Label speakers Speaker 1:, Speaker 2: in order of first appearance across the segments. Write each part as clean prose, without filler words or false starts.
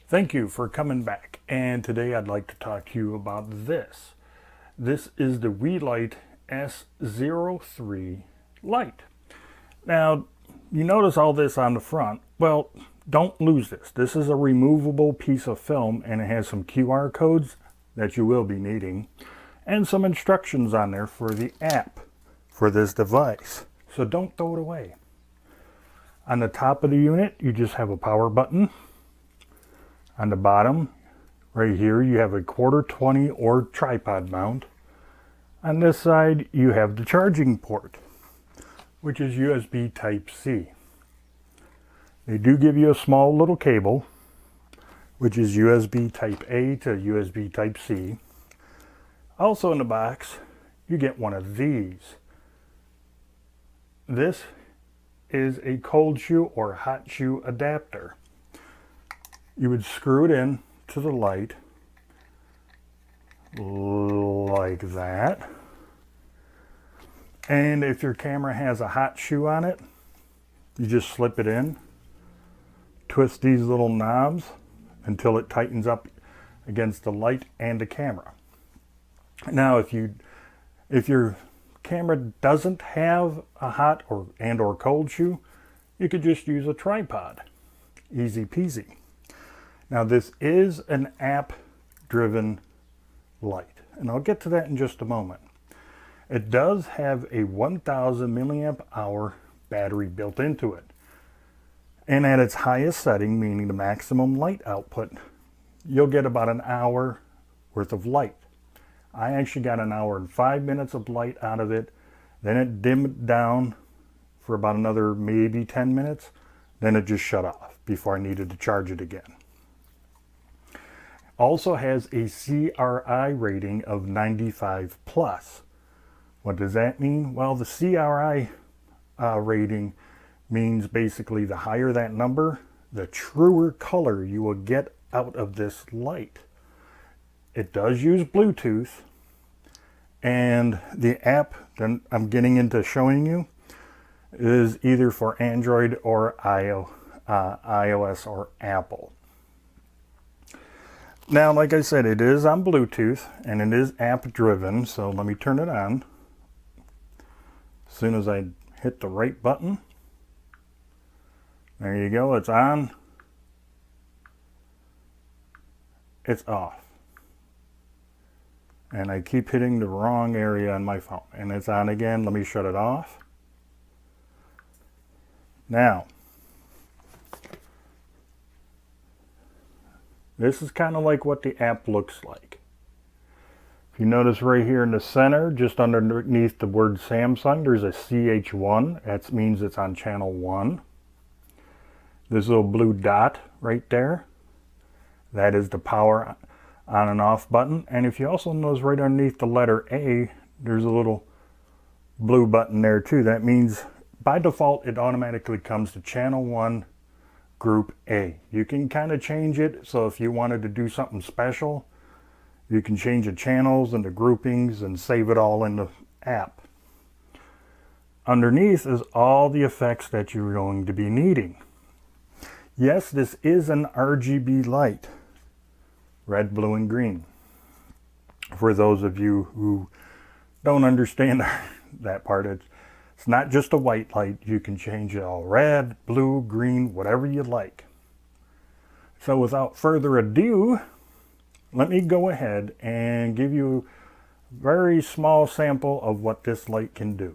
Speaker 1: Thank you for coming back, and today I'd like to talk to you about this. This is the WeeyLite S03 light. Now, you notice all this on the front. Well, don't lose this. This is a removable piece of film, and it has some QR codes that you will be needing, and some instructions on there for the app for this device. So don't throw it away. On the top of the unit, you just have a power button. On the bottom, right here, you have a 1/4-20 or tripod mount. On this side, you have the charging port, which is USB Type-C. They do give you a small little cable, which is USB Type-A to USB Type-C. Also in the box, you get one of these. This is a cold shoe or hot shoe adapter. You would screw it in to the light like that. And if your camera has a hot shoe on it, you just slip it in, twist these little knobs until it tightens up against the light and the camera. Now, if your camera doesn't have a hot or cold shoe, you could just use a tripod. Easy peasy. Now, this is an app-driven light, and I'll get to that in just a moment. It does have a 1000 milliamp hour battery built into it. And at its highest setting, meaning the maximum light output, you'll get about an hour worth of light. I actually got an hour and 5 minutes of light out of it. Then it dimmed down for about another maybe 10 minutes. Then it just shut off before I needed to charge it again. Also has a CRI rating of 95 plus. What does that mean? Well, the CRI rating means basically the higher that number, the truer color you will get out of this light. It does use Bluetooth, and the app that I'm getting into showing you is either for Android or iOS or Apple. Now, like I said, it is on Bluetooth and it is app driven, so let me turn it on. As soon as I hit the right button, there you go, it's on, it's off. And I keep hitting the wrong area on my phone, and it's on again. Let me shut it off. Now, this is kind of like what the app looks like. If you notice right here in the center, just underneath the word Samsung, there's a CH1. That means it's on channel 1. This little blue dot right there, that is the power on and off button. And if you also notice right underneath the letter A, there's a little blue button there too. That means by default, it automatically comes to channel 1. Group A. You can kind of change it, so if you wanted to do something special, you can change the channels and the groupings and save it all in the app. Underneath is all the effects that you're going to be needing. Yes, this is an RGB light, red, blue, and green. For those of you who don't understand that part, it's not just a white light. You can change it all red, blue, green, whatever you like. So without further ado, let me go ahead and give you a very small sample of what this light can do.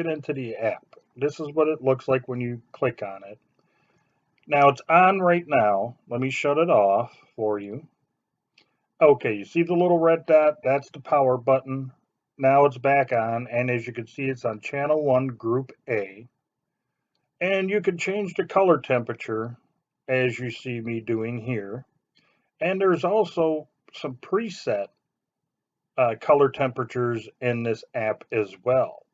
Speaker 1: get into the app. This is what it looks like when you click on it. Now it's on right now. Let me shut it off for you. Okay, you see the little red dot? That's the power button. Now it's back on, and as you can see, it's on channel 1, group A. And you can change the color temperature as you see me doing here. And there's also some preset color temperatures in this app as well.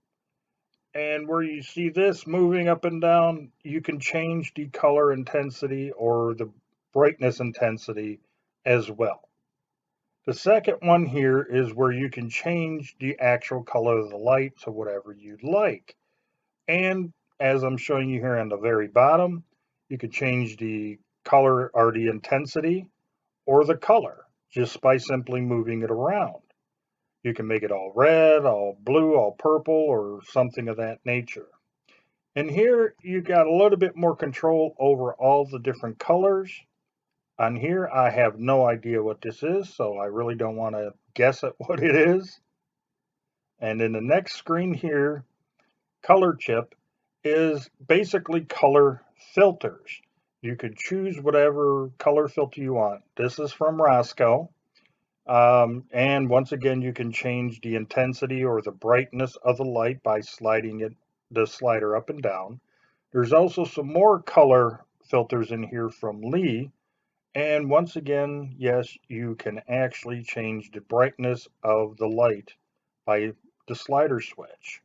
Speaker 1: And where you see this moving up and down, you can change the color intensity or the brightness intensity as well. The second one here is where you can change the actual color of the light to whatever you'd like. And as I'm showing you here on the very bottom, you can change the color or the intensity or the color just by simply moving it around. You can make it all red, all blue, all purple, or something of that nature. And here you got a little bit more control over all the different colors. On here, I have no idea what this is, so I really don't want to guess at what it is. And in the next screen here, color chip is basically color filters. You could choose whatever color filter you want. This is from Roscoe. And once again, you can change the intensity or the brightness of the light by sliding the slider up and down. There's also some more color filters in here from Lee. And once again, yes, you can actually change the brightness of the light by the slider switch.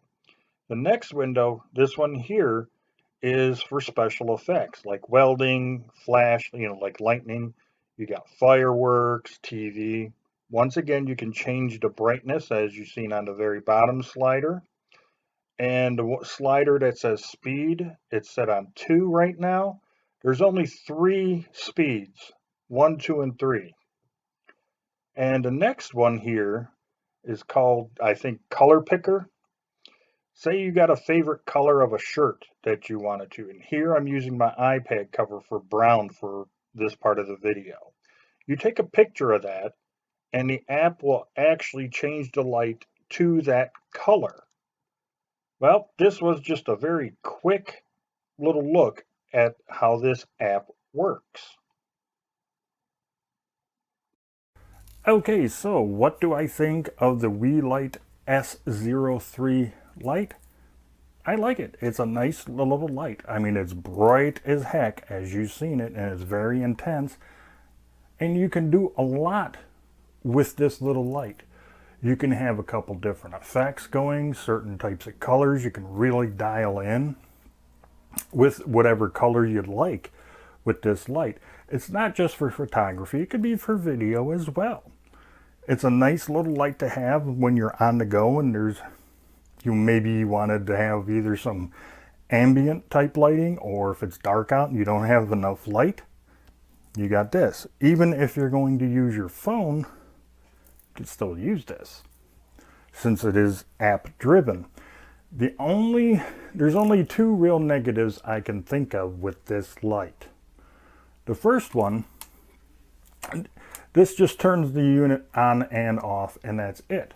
Speaker 1: The next window, this one here, is for special effects like welding, flash, like lightning. You got fireworks, TV. Once again, you can change the brightness as you've seen on the very bottom slider. And the slider that says speed, it's set on 2 right now. There's only 3 speeds, 1, 2, and 3. And the next one here is called, I think, color picker. Say you got a favorite color of a shirt that you wanted to. And here I'm using my iPad cover for brown for this part of the video. You take a picture of that, and the app will actually change the light to that color. Well, this was just a very quick little look at how this app works. Okay, so what do I think of the WeeyLite S03 light? I like it. It's a nice little light. I mean, it's bright as heck, as you've seen it, and it's very intense. And you can do a lot with this little light. You can have a couple different effects going, certain types of colors you can really dial in with whatever color you'd like with this light. It's not just for photography, it could be for video as well. It's a nice little light to have when you're on the go and you maybe wanted to have either some ambient type lighting, or if it's dark out and you don't have enough light, you got this. Even if you're going to use your phone, you can still use this since it is app driven. There's only 2 real negatives I can think of with this light. The first one, this just turns the unit on and off, and that's it.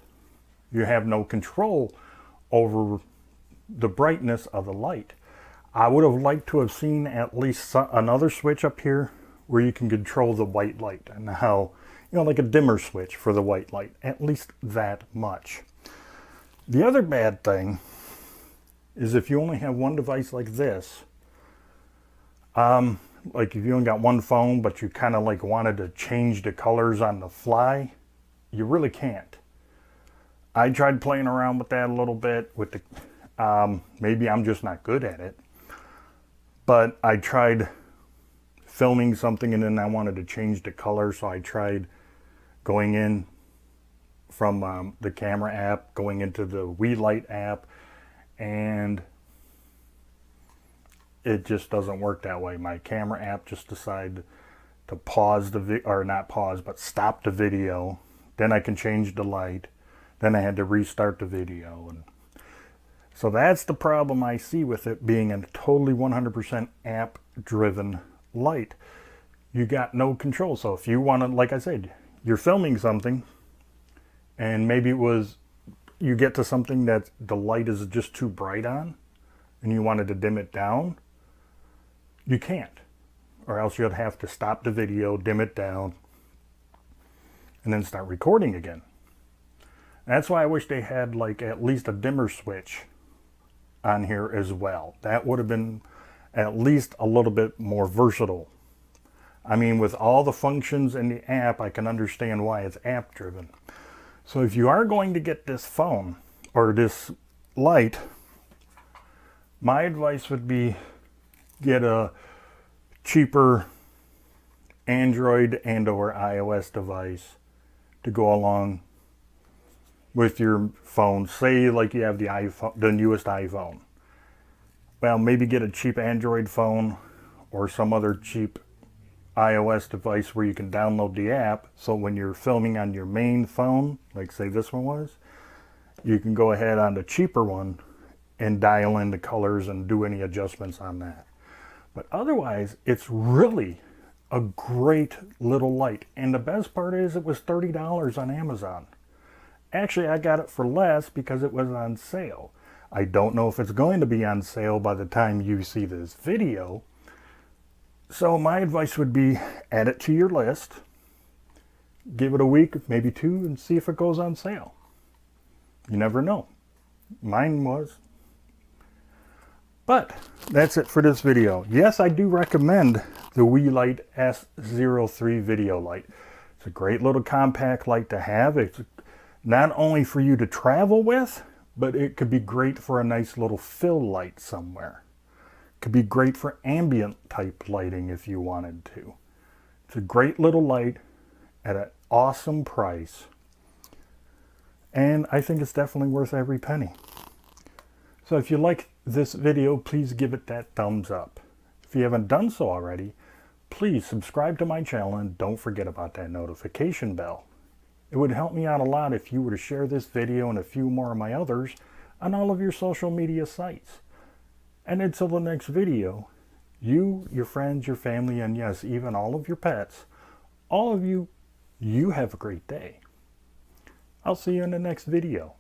Speaker 1: You have no control over the brightness of the light. I would have liked to have seen at least another switch up here where you can control the white light, and how, like a dimmer switch for the white light, at least that much. The other bad thing is if you only have one device like this, like if you only got one phone but you kind of like wanted to change the colors on the fly, you really can't. I tried playing around with that a little bit with the maybe I'm just not good at it, but I tried filming something and then I wanted to change the color, so I tried going in from the camera app, going into the WeeyLite app, and it just doesn't work that way. My camera app just decided to pause stop the video. Then I can change the light. Then I had to restart the video. And so that's the problem I see with it being a totally 100% app driven light. You got no control. So if you want to, like I said, you're filming something and maybe it was you get to something that the light is just too bright on and you wanted to dim it down, you can't. Or else you'd have to stop the video, dim it down, and then start recording again. That's why I wish they had like at least a dimmer switch on here as well. That would have been at least a little bit more versatile. I mean, with all the functions in the app, I can understand why it's app driven. So if you are going to get this phone or this light, my advice would be get a cheaper Android and or iOS device to go along with your phone. Say like you have the iPhone, the newest iPhone. Well, maybe get a cheap Android phone or some other cheap iOS device where you can download the app, so when you're filming on your main phone, like say this one was, you can go ahead on the cheaper one and dial in the colors and do any adjustments on that. But otherwise, it's really a great little light. And the best part is it was $30 on Amazon. Actually, I got it for less because it was on sale. I don't know if it's going to be on sale by the time you see this video. So my advice would be add it to your list, give it a week, maybe 2, and see if it goes on sale. You never know. Mine was. But that's it for this video. Yes, I do recommend the WeeyLite S03 video light. It's a great little compact light to have. It's not only for you to travel with, but it could be great for a nice little fill light somewhere. Could be great for ambient type lighting if you wanted to. It's a great little light at an awesome price. And I think it's definitely worth every penny. So if you like this video, please give it that thumbs up. If you haven't done so already, please subscribe to my channel and don't forget about that notification bell. It would help me out a lot if you were to share this video and a few more of my others on all of your social media sites. And until the next video, you, your friends, your family, and yes, even all of your pets, all of you, you have a great day. I'll see you in the next video.